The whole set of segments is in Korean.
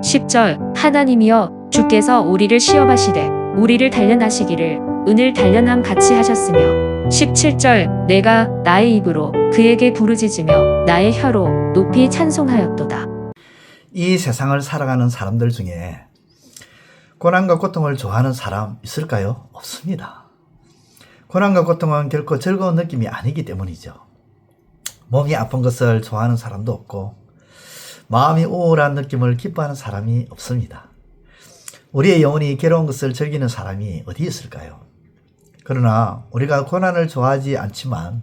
10절 하나님이여 주께서 우리를 시험하시되 우리를 단련하시기를 은을 단련함 같이 하셨으며 17절 내가 나의 입으로 그에게 부르짖으며 나의 혀로 높이 찬송하였도다. 이 세상을 살아가는 사람들 중에 고난과 고통을 좋아하는 사람 있을까요? 없습니다. 고난과 고통은 결코 즐거운 느낌이 아니기 때문이죠. 몸이 아픈 것을 좋아하는 사람도 없고 마음이 우울한 느낌을 기뻐하는 사람이 없습니다. 우리의 영혼이 괴로운 것을 즐기는 사람이 어디 있을까요? 그러나 우리가 고난을 좋아하지 않지만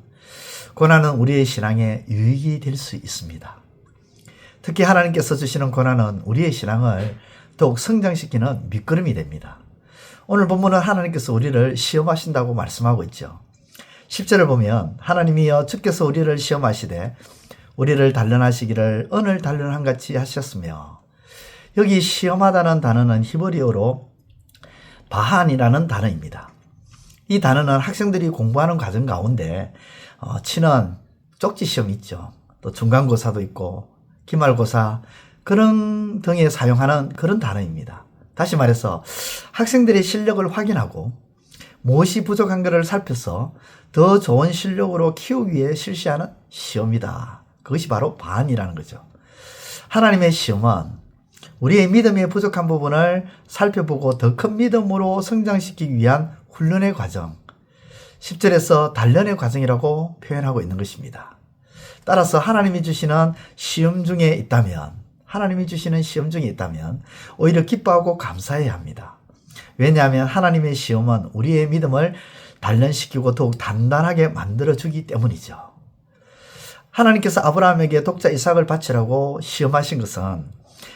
고난은 우리의 신앙에 유익이 될 수 있습니다. 특히 하나님께서 주시는 고난은 우리의 신앙을 더욱 성장시키는 밑거름이 됩니다. 오늘 본문은 하나님께서 우리를 시험하신다고 말씀하고 있죠. 10절을 보면 하나님이여 주께서 우리를 시험하시되 우리를 단련하시기를 은을 단련한 같이 하셨으며, 여기 시험하다는 단어는 히브리어로 바한이라는 단어입니다. 이 단어는 학생들이 공부하는 과정 가운데 치는 쪽지 시험이 있죠. 또 중간고사도 있고 기말고사 그런 등에 사용하는 그런 단어입니다. 다시 말해서 학생들의 실력을 확인하고 무엇이 부족한 것을 살펴서 더 좋은 실력으로 키우기 위해 실시하는 시험이다. 그것이 바로 반이라는 거죠. 하나님의 시험은 우리의 믿음의 부족한 부분을 살펴보고 더 큰 믿음으로 성장시키기 위한 훈련의 과정, 10절에서 단련의 과정이라고 표현하고 있는 것입니다. 따라서 하나님이 주시는 시험 중에 있다면 오히려 기뻐하고 감사해야 합니다. 왜냐하면 하나님의 시험은 우리의 믿음을 단련시키고 더욱 단단하게 만들어주기 때문이죠. 하나님께서 아브라함에게 독자 이삭을 바치라고 시험하신 것은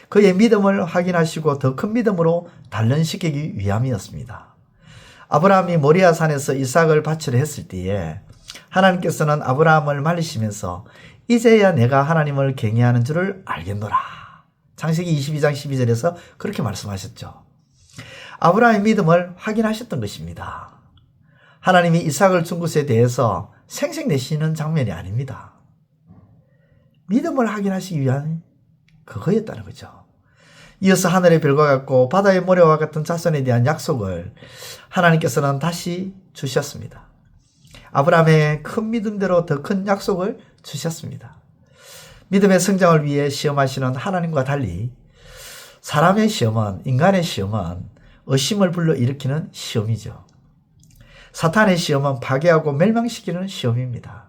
그의 믿음을 확인하시고 더 큰 믿음으로 단련시키기 위함이었습니다. 아브라함이 모리아 산에서 이삭을 바치려 했을 때에 하나님께서는 아브라함을 말리시면서 이제야 내가 하나님을 경외하는 줄을 알겠노라. 창세기 22장 12절에서 그렇게 말씀하셨죠. 아브라함의 믿음을 확인하셨던 것입니다. 하나님이 이삭을 준 것에 대해서 생색내시는 장면이 아닙니다. 믿음을 확인하시기 위한 그거였다는 거죠. 이어서 하늘의 별과 같고 바다의 모래와 같은 자손에 대한 약속을 하나님께서는 다시 주셨습니다. 아브라함의 큰 믿음대로 더 큰 약속을 주셨습니다. 믿음의 성장을 위해 시험하시는 하나님과 달리 사람의 시험은, 인간의 시험은 의심을 불러일으키는 시험이죠. 사탄의 시험은 파괴하고 멸망시키는 시험입니다.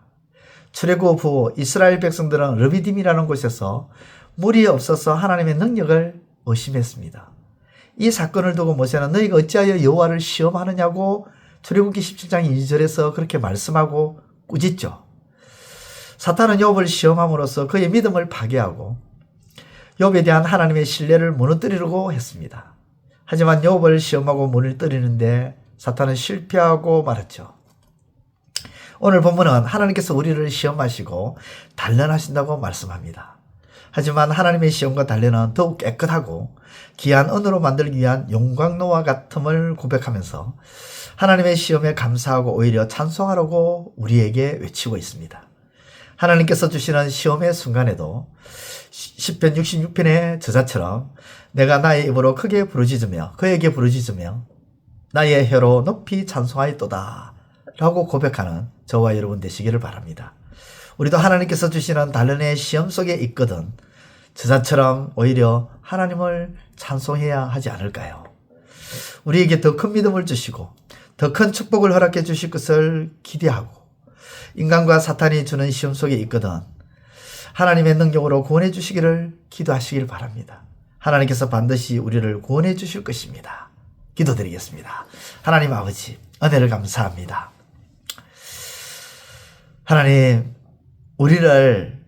출애굽 후 이스라엘 백성들은 르비딤이라는 곳에서 물이 없어서 하나님의 능력을 의심했습니다. 이 사건을 두고 모세는 너희가 어찌하여 여호와를 시험하느냐고 출애굽기 17장 2절에서 그렇게 말씀하고 꾸짖죠. 사탄은 욥을 시험함으로써 그의 믿음을 파괴하고 욥에 대한 하나님의 신뢰를 무너뜨리려고 했습니다. 하지만 욥을 시험하고 무너뜨리는데 사탄은 실패하고 말았죠. 오늘 본문은 하나님께서 우리를 시험하시고 단련하신다고 말씀합니다. 하지만 하나님의 시험과 단련은 더욱 깨끗하고 귀한 은으로 만들기 위한 용광로와 같음을 고백하면서 하나님의 시험에 감사하고 오히려 찬송하라고 우리에게 외치고 있습니다. 하나님께서 주시는 시험의 순간에도 시편 66편의 저자처럼 내가 나의 입으로 크게 부르짖으며 그에게 부르짖으며 나의 혀로 높이 찬송하였도다 라고 고백하는 저와 여러분 되시기를 바랍니다. 우리도 하나님께서 주시는 단련의 시험 속에 있거든 저자처럼 오히려 하나님을 찬송해야 하지 않을까요? 우리에게 더 큰 믿음을 주시고 더 큰 축복을 허락해 주실 것을 기대하고 인간과 사탄이 주는 시험 속에 있거든 하나님의 능력으로 구원해 주시기를 기도하시길 바랍니다. 하나님께서 반드시 우리를 구원해 주실 것입니다. 기도드리겠습니다. 하나님 아버지, 은혜를 감사합니다. 하나님, 우리를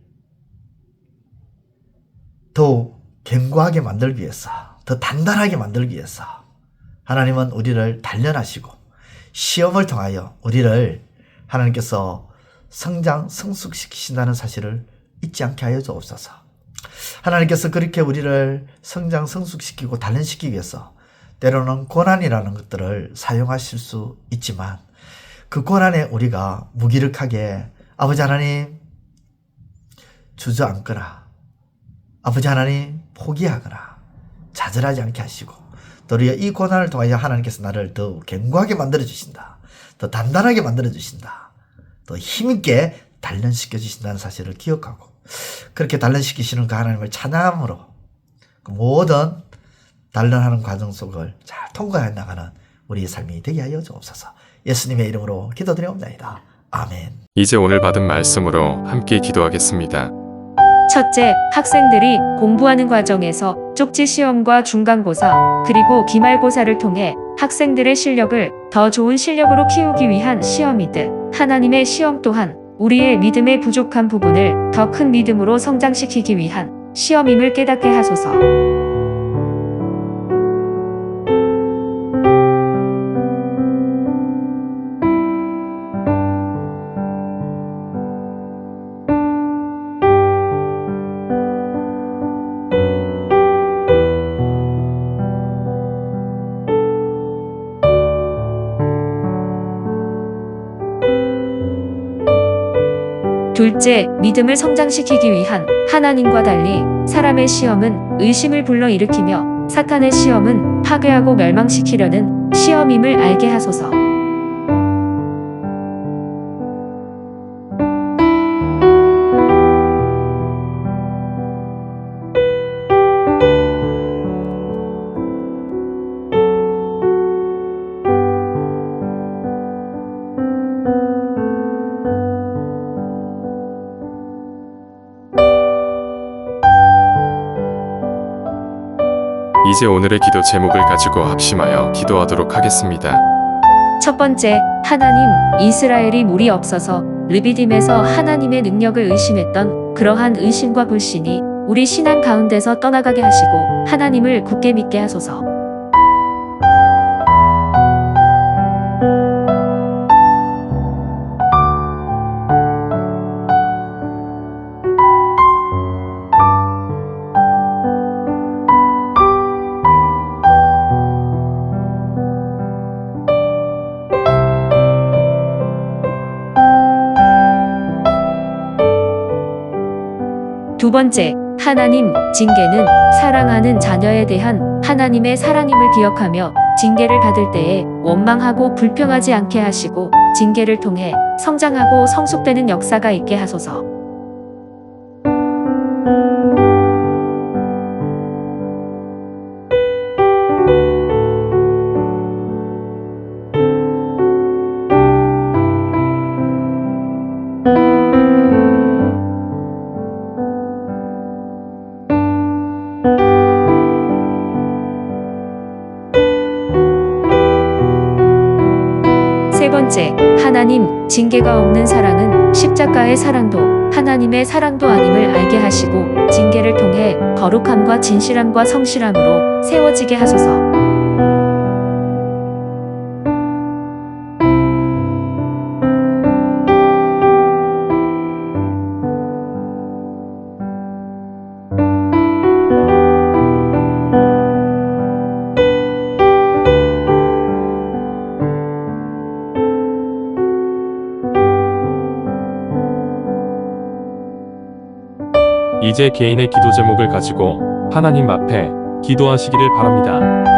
더욱 견고하게 만들기 위해서, 더 단단하게 만들기 위해서 하나님은 우리를 단련하시고 시험을 통하여 우리를 하나님께서 성장, 성숙시키신다는 사실을 잊지 않게 하여 주옵소서. 하나님께서 그렇게 우리를 성장, 성숙시키고 단련시키기 위해서 때로는 고난이라는 것들을 사용하실 수 있지만 그 고난에 우리가 무기력하게 아버지 하나님 주저앉거나 아버지 하나님 포기하거나 좌절하지 않게 하시고 도리어 이 고난을 통하여 하나님께서 나를 더 견고하게 만들어 주신다. 더 단단하게 만들어 주신다. 더 힘있게 단련시켜 주신다는 사실을 기억하고 그렇게 단련시키시는 그 하나님을 찬양함으로 그 모든 단련하는 과정 속을 잘 통과해 나가는 우리의 삶이 되게 하여 주옵소서. 예수님의 이름으로 기도드리옵나이다. 아멘. 이제 오늘 받은 말씀으로 함께 기도하겠습니다. 첫째, 학생들이 공부하는 과정에서 쪽지 시험과 중간고사, 그리고 기말고사를 통해 학생들의 실력을 더 좋은 실력으로 키우기 위한 시험이듯 하나님의 시험 또한 우리의 믿음의 부족한 부분을 더 큰 믿음으로 성장시키기 위한 시험임을 깨닫게 하소서. 둘째, 믿음을 성장시키기 위한 하나님과 달리 사람의 시험은 의심을 불러일으키며 사탄의 시험은 파괴하고 멸망시키려는 시험임을 알게 하소서. 이제 오늘의 기도 제목을 가지고 합심하여 기도하도록 하겠습니다. 첫 번째, 하나님, 이스라엘이 물이 없어서 르비딤에서 하나님의 능력을 의심했던 그러한 의심과 불신이 우리 신앙 가운데서 떠나가게 하시고 하나님을 굳게 믿게 하소서. 두 번째, 하나님, 징계는 사랑하는 자녀에 대한 하나님의 사랑임을 기억하며 징계를 받을 때에 원망하고 불평하지 않게 하시고 징계를 통해 성장하고 성숙되는 역사가 있게 하소서. 세 번째, 하나님, 징계가 없는 사랑은 십자가의 사랑도 하나님의 사랑도 아님을 알게 하시고 징계를 통해 거룩함과 진실함과 성실함으로 세워지게 하소서. 이제 개인의 기도 제목을 가지고 하나님 앞에 기도하시기를 바랍니다.